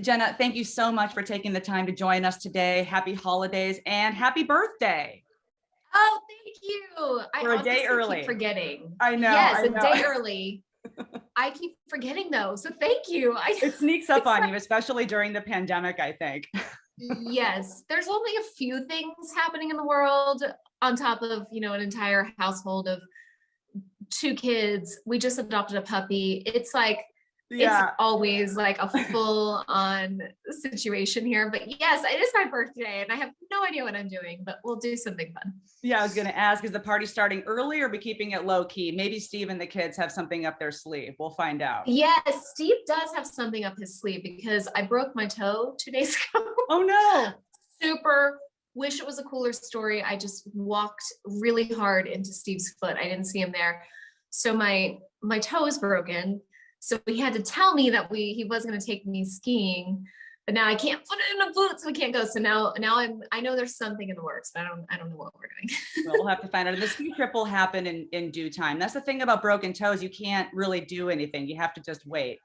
Jenna, thank you so much for taking the time to join us today. Happy holidays and happy birthday. Oh, thank you. I We're a day honestly keep early. forgetting. I know. Yes, I a know. day early. I keep forgetting though. So thank you. It sneaks up It's on like, you, especially during the pandemic, I think. yes, there's only a few things happening in the world on top of, an entire household of two kids. We just adopted a puppy. It's Yeah. always like a full on situation here. But yes, it is my birthday and I have no idea what I'm doing, but we'll do something fun. Yeah, I was going to ask, is the party starting early or be keeping it low key? Maybe Steve and the kids have something up their sleeve. We'll find out. Yes, Steve does have something up his sleeve because I broke my toe 2 days ago. Oh, no. Super wish it was a cooler story. I just walked really hard into Steve's foot. I didn't see him there. So my toe is broken. So he had to tell me that he was going to take me skiing, but now I can't put it in a boot, so we can't go. So now I know there's something in the works, but I don't know what we're doing. Well, we'll have to find out. And the ski trip will happen in due time. That's the thing about broken toes. You can't really do anything. You have to just wait.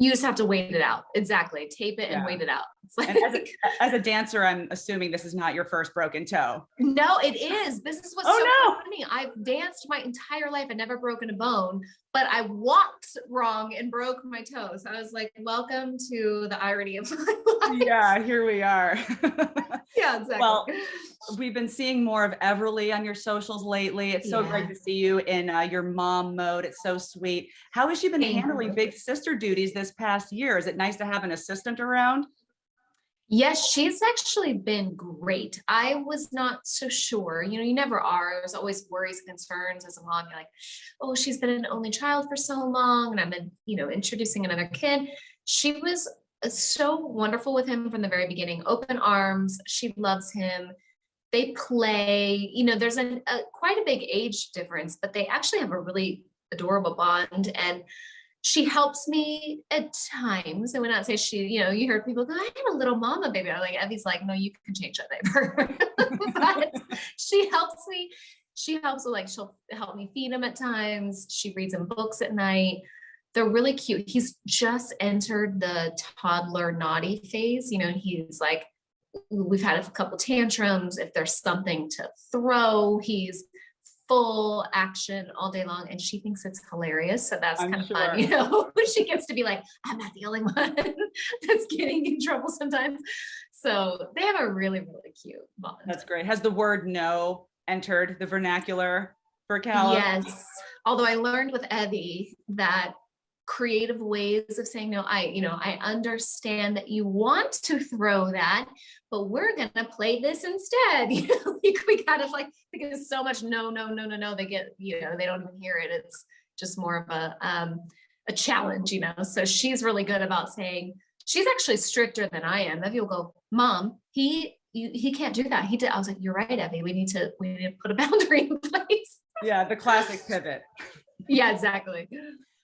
You just have to wait it out. Exactly. Tape it and wait it out. It's like, And as a dancer, I'm assuming this is not your first broken toe. no, it is. This is what's funny. I've danced my entire life. I never broken a bone, but I walked wrong and broke my toes. I was like, welcome to the irony of my life. Yeah, here we are. Yeah, exactly. Well, we've been seeing more of Everly on your socials lately. It's so great to see you in your mom mode. It's so sweet. How has she been handling big sister duties this past year? Is it nice to have an assistant around? Yes, she's actually been great. I was not so sure. You never are. There's always worries and concerns as a mom. You're like, oh, she's been an only child for so long, and I've been, introducing another kid. She was so wonderful with him from the very beginning. Open arms. She loves him. They play. There's quite a big age difference, but they actually have a really adorable bond. And she helps me at times. I would not say she, you heard people go, I had a little mama baby. I'm like, Evie's like, no, you can change that diaper. But she helps me. She helps with, like, she'll help me feed him at times. She reads him books at night. They're really cute. He's just entered the toddler naughty phase. He's like, we've had a couple tantrums. If there's something to throw, he's full action all day long, and she thinks it's hilarious. So that's kind of fun, when she gets to be like, I'm not the only one that's getting in trouble sometimes. So they have a really, really cute bond. That's great. Has the word no entered the vernacular for Callum? Yes. Although I learned with Evie that creative ways of saying no, I understand that you want to throw that, but we're gonna play this instead. We kind of like, because so much no, they get, they don't even hear it. It's just more of a challenge, so she's really good about saying, she's actually stricter than I am. Evie will go, Mom, he can't do that. He did. I was like, you're right, Evie, we need to put a boundary in place. Yeah, the classic pivot. Yeah, exactly.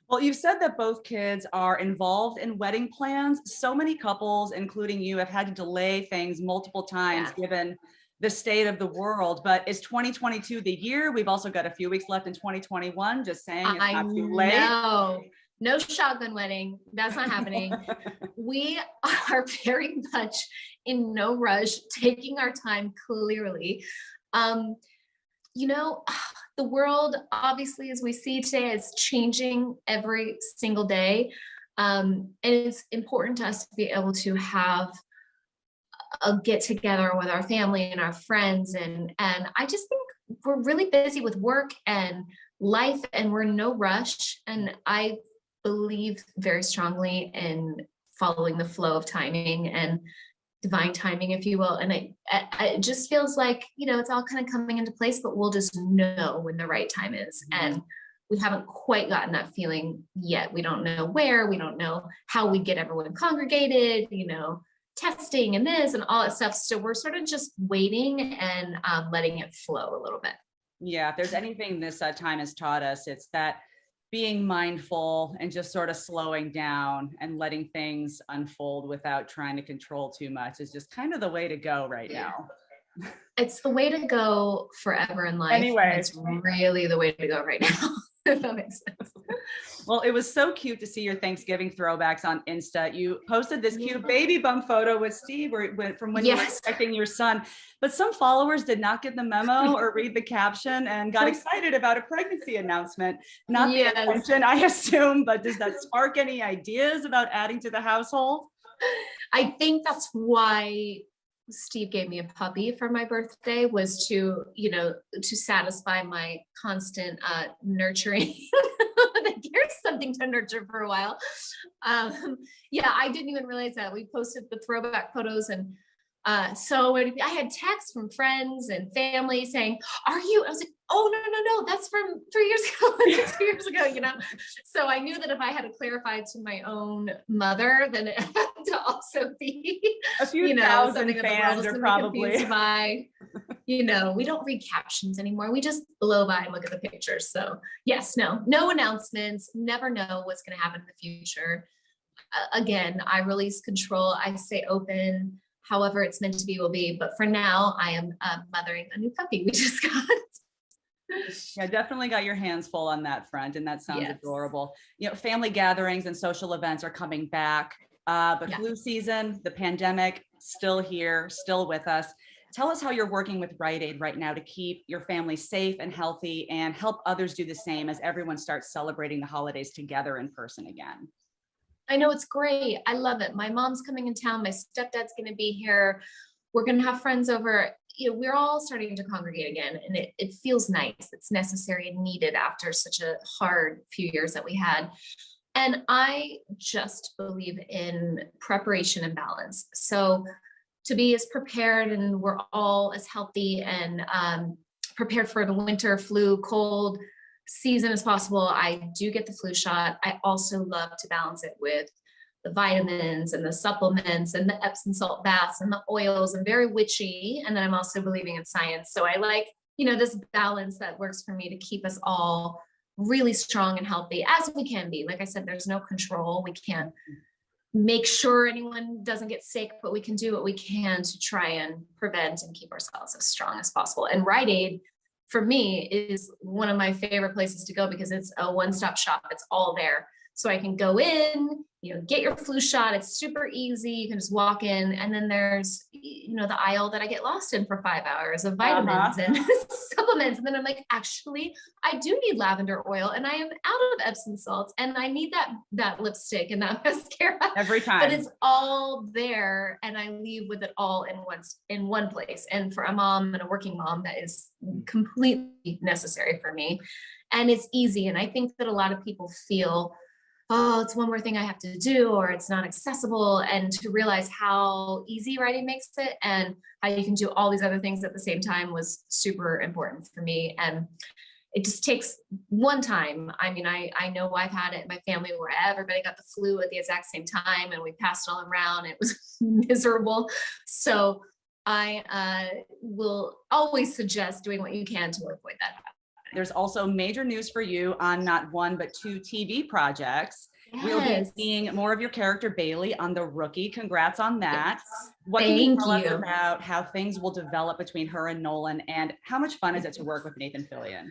Well, you've said that both kids are involved in wedding plans. So many couples, including you, have had to delay things multiple times given the state of the world. But is 2022 the year? We've also got a few weeks left in 2021. Just saying, it's not too late. No shotgun wedding. That's not happening. We are very much in no rush, taking our time clearly. The world, obviously, as we see today, is changing every single day. And it's important to us to be able to have a get together with our family and our friends. And I just think we're really busy with work and life, and we're in no rush. And I believe very strongly in following the flow of timing and divine timing, if you will. And it just feels like, it's all kind of coming into place, but we'll just know when the right time is. And we haven't quite gotten that feeling yet. We don't know where, we don't know how we get everyone congregated, testing and this and all that stuff. So we're sort of just waiting and letting it flow a little bit. Yeah, if there's anything this time has taught us, it's that being mindful and just sort of slowing down and letting things unfold without trying to control too much is just kind of the way to go right now. It's the way to go forever in life. Anyway, it's really the way to go right now. if that makes sense. Well, it was so cute to see your Thanksgiving throwbacks on Insta. You posted this cute baby bump photo with Steve from when you were expecting your son, but some followers did not get the memo or read the caption and got excited about a pregnancy announcement. Not the intention, I assume, but does that spark any ideas about adding to the household? I think that's why Steve gave me a puppy for my birthday, was to, to satisfy my constant nurturing. Like, here's something to nurture for a while. I didn't even realize that. We posted the throwback photos, and so I had texts from friends and family saying, I was like, oh, no, that's from 3 years ago, 2 years ago, So I knew that if I had to clarify to my own mother, then it had to also be, a few thousand something fans are probably by, we don't read captions anymore. We just blow by and look at the pictures. So yes, no announcements, never know what's going to happen in the future. Again, I release control. I stay open. However it's meant to be will be. But for now, I am mothering a new puppy we just got. Yeah, definitely got your hands full on that front, and that sounds adorable. Family gatherings and social events are coming back, but flu season, the pandemic, still here, still with us. Tell us how you're working with Rite Aid right now to keep your family safe and healthy and help others do the same as everyone starts celebrating the holidays together in person again. I know, it's great. I love it. My mom's coming in town. My stepdad's going to be here. We're going to have friends over. We're all starting to congregate again, and it feels nice. It's necessary and needed after such a hard few years that we had. And I just believe in preparation and balance. So to be as prepared, and we're all as healthy and prepared for the winter, flu, cold season as possible. I do get the flu shot. I also love to balance it with the vitamins and the supplements and the Epsom salt baths and the oils. I'm very witchy. And then I'm also believing in science. So I like, this balance that works for me to keep us all really strong and healthy as we can be. Like I said, there's no control. We can't make sure anyone doesn't get sick, but we can do what we can to try and prevent and keep ourselves as strong as possible. And Rite Aid, for me, is one of my favorite places to go because it's a one-stop shop. It's all there. So I can go in, get your flu shot. It's super easy. You can just walk in, and then there's, the aisle that I get lost in for 5 hours of vitamins and supplements. And then I'm like, actually, I do need lavender oil, and I am out of Epsom salts, and I need that lipstick and that mascara every time. But it's all there, and I leave with it all in one place. And for a mom and a working mom, that is completely necessary for me, and it's easy. And I think that a lot of people feel, oh, it's one more thing I have to do, or it's not accessible. And to realize how easy Rite Aid makes it and how you can do all these other things at the same time was super important for me. And it just takes one time. I mean, I know I've had it in my family where everybody got the flu at the exact same time and we passed it all around. It was miserable. So I will always suggest doing what you can to avoid that happening. There's also major news for you on not one, but two TV projects. Yes. We'll be seeing more of your character, Bailey, on The Rookie. Congrats on that. Yes. What can you tell us about how things will develop between her and Nolan, and how much fun is it to work with Nathan Fillion?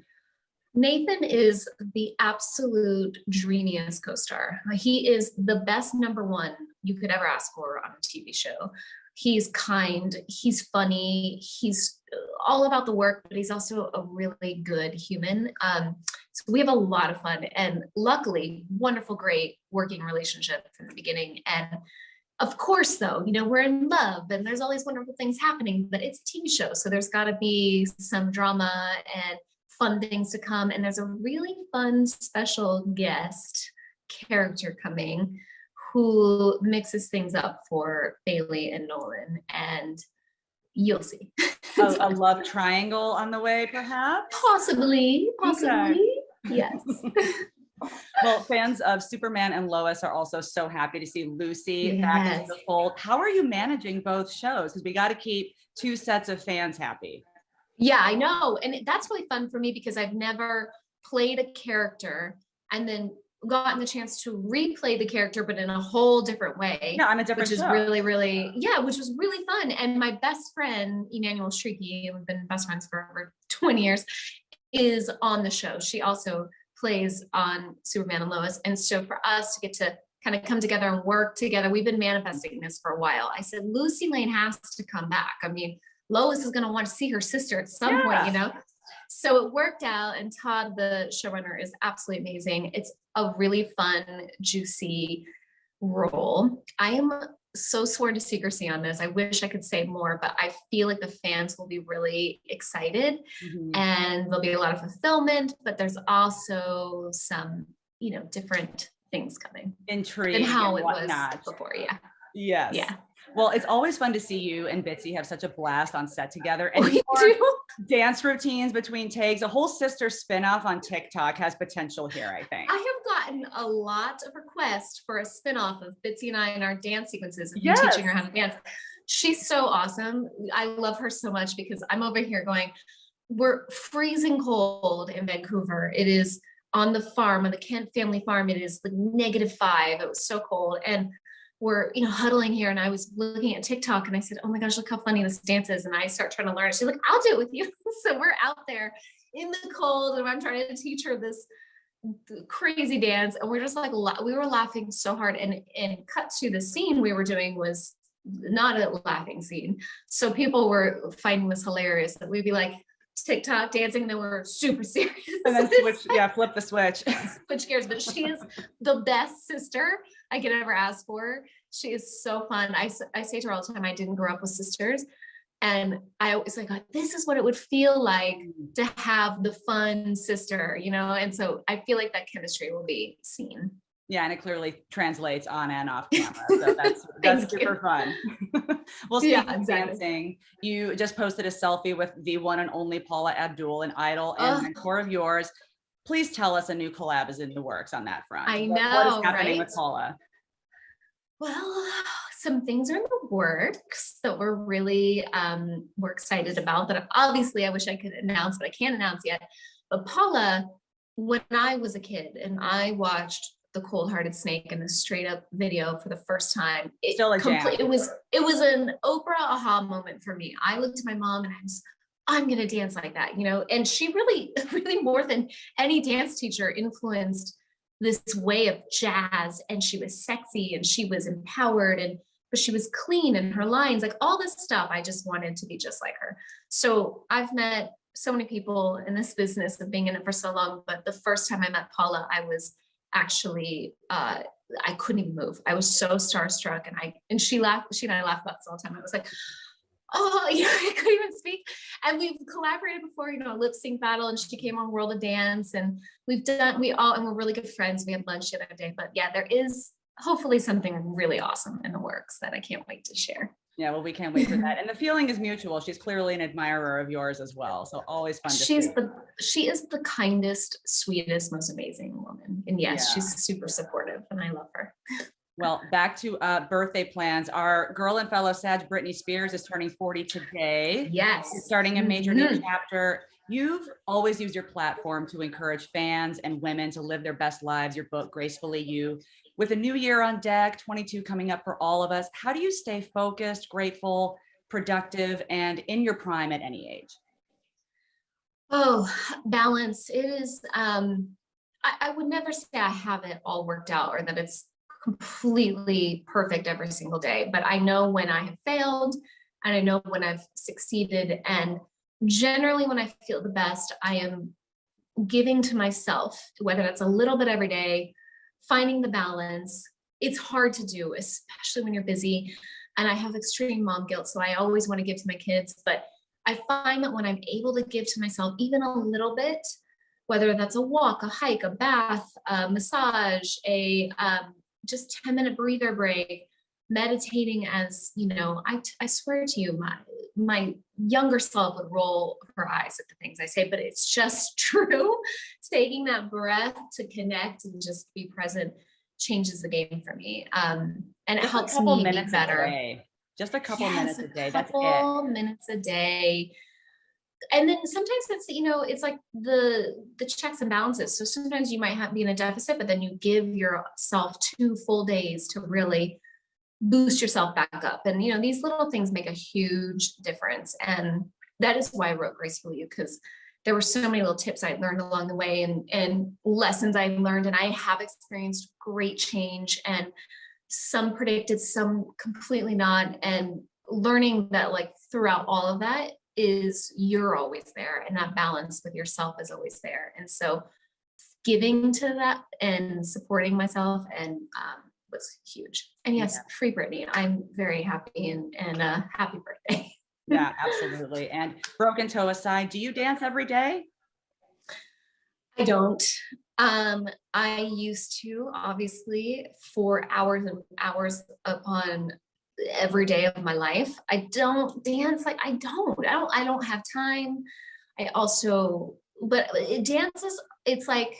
Nathan is the absolute dreamiest co-star. He is the best number one you could ever ask for on a TV show. He's kind, he's funny, he's all about the work, but he's also a really good human. So we have a lot of fun, and luckily, wonderful, great working relationship from the beginning. And of course, though, we're in love and there's all these wonderful things happening, but it's a TV show. So there's got to be some drama and fun things to come. And there's a really fun special guest character coming who mixes things up for Bailey and Nolan, and you'll see. A love triangle on the way, perhaps? Possibly. Okay. Yes. Well, fans of Superman and Lois are also so happy to see Lucy back in the fold. How are you managing both shows? Because we got to keep two sets of fans happy. Yeah, I know. And that's really fun for me because I've never played a character and then gotten the chance to replay the character, but in a whole different way. Yeah, on a different which show. Is really, which was really fun. And my best friend, Emmanuel Shrieky, we've been best friends for over 20 years, is on the show. She also plays on Superman and Lois. And so for us to get to kind of come together and work together, we've been manifesting this for a while. I said, Lucy Lane has to come back. I mean, Lois is going to want to see her sister at some point, you know? So it worked out, and Todd, the showrunner, is absolutely amazing. It's a really fun, juicy role. I am so sworn to secrecy on this. I wish I could say more, but I feel like the fans will be really excited, and there'll be a lot of fulfillment, but there's also some, you know, different things coming. Intrigue than how it whatnot. was before. Yeah. Yes. Yeah. Well, it's always fun to see you and Bitsy have such a blast on set together. And We do. dance routines between takes. A whole sister spinoff on TikTok has potential here, I think. I have gotten a lot of requests for a spinoff of Bitsy and I and our dance sequences and Yes. teaching her how to dance. She's so awesome. I love her so much because I'm over here going, we're freezing cold in Vancouver. It is on the farm, on the Kent family farm. It is like -5. It was so cold. And we're, you know, huddling here, and I was looking at TikTok and I said, oh my gosh, look how funny this dance is. And I start trying to learn it. She's like, I'll do it with you. So we're out there in the cold and I'm trying to teach her this crazy dance. And we're just like, we were laughing so hard, and cut to the scene we were doing was not a laughing scene. So people were finding this hilarious, that we'd be like TikTok dancing and then we're super serious. And then flip the switch. Switch gears. But she is the best sister I could ever ask for. She is so fun. I say to her all the time, I didn't grow up with sisters. And I always like, this is what it would feel like to have the fun sister, you know? And so I feel like that chemistry will be seen. Yeah, and it clearly translates on and off camera. So that's super fun. Well, speaking of dancing, you just posted a selfie with the one and only Paula Abdul, an idol and mentor of yours. Please tell us a new collab is in the works on that front. I know, what is happening right? with Paula? Well, some things are in the works that we're excited about, that obviously I wish I could announce, but I can't announce yet. But Paula, when I was a kid and I watched The Cold-Hearted Snake in a straight up video for the first time, it was an Oprah aha moment for me. I looked at my mom and I'm gonna dance like that, you know? And she really, really more than any dance teacher influenced this way of jazz. And she was sexy and she was empowered, but she was clean in her lines, like all this stuff. I just wanted to be just like her. So I've met so many people in this business of being in it for so long, but the first time I met Paula, I was actually, I couldn't even move. I was so starstruck, and she and I laugh about this all the time. I was like, oh, you know, I couldn't even speak. And we've collaborated before, you know, lip sync battle, and she came on World of Dance, and and we're really good friends. We had lunch the other day, but yeah, there is hopefully something really awesome in the works that I can't wait to share. Yeah, well, we can't wait for that. And the feeling is mutual. She's clearly an admirer of yours as well. So always fun to see. She is the kindest, sweetest, most amazing woman. And yes, she's super supportive, and I love her. Well, back to birthday plans. Our girl and fellow Sag, Britney Spears, is turning 40 today. Yes. She's starting a major new chapter. You've always used your platform to encourage fans and women to live their best lives. Your book, Gracefully You. With a new year on deck, 22 coming up for all of us, how do you stay focused, grateful, productive, and in your prime at any age? Oh, balance. It is, I would never say I have it all worked out or that it's completely perfect every single day, but I know when I have failed and I know when I've succeeded. And generally when I feel the best, I am giving to myself, whether that's a little bit every day, finding the balance. It's hard to do, especially when you're busy. And I have extreme mom guilt, so I always want to give to my kids. But I find that when I'm able to give to myself even a little bit, whether that's a walk, a hike, a bath, a massage, a just 10-minute breather break, meditating, as you know, I swear to you, my younger self would roll her eyes at the things I say, but it's just true. Taking that breath to connect and just be present changes the game for me. And it helps me be better. Just a couple minutes a day. That's it. A couple minutes a day. And then sometimes it's, you know, it's like the checks and balances. So sometimes you might be in a deficit, but then you give yourself 2 full days to really boost yourself back up. And, you know, these little things make a huge difference. And that is why I wrote Gracefully You, because there were so many little tips I learned along the way, and lessons I learned, and I have experienced great change, and some predicted, some completely not. And learning that like throughout all of that is you're always there, and that balance with yourself is always there. And so giving to that and supporting myself and was huge. And yes, free Britney. I'm very happy, and happy birthday. Yeah, absolutely. And broken toe aside, do you dance every day? I don't. I used to, obviously, for hours and hours upon every day of my life. I don't dance. Like I don't have time. I also, but it dances, it's like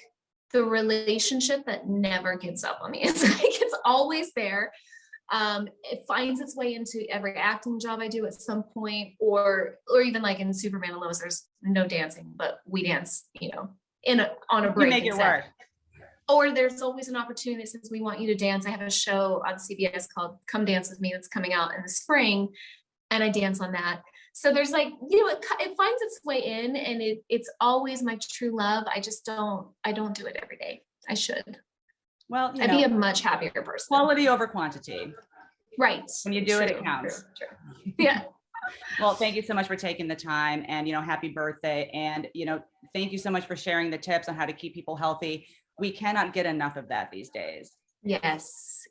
the relationship that never gives up on me. It's like, it's always there. It finds its way into every acting job I do at some point, or even like in Superman and Lois, there's no dancing, but we dance, on a break. You make it work. Or there's always an opportunity that says, we want you to dance. I have a show on CBS called Come Dance With Me that's coming out in the spring, and I dance on that. So there's like, it finds its way in, and it's always my true love. I don't do it every day. I should. Well, I'd be a much happier person. Quality over quantity. Right. When you do it, it counts. True. Yeah. Well, thank you so much for taking the time, and, happy birthday. And, thank you so much for sharing the tips on how to keep people healthy. We cannot get enough of that these days. Yes.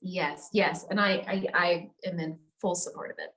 And I am in full support of it.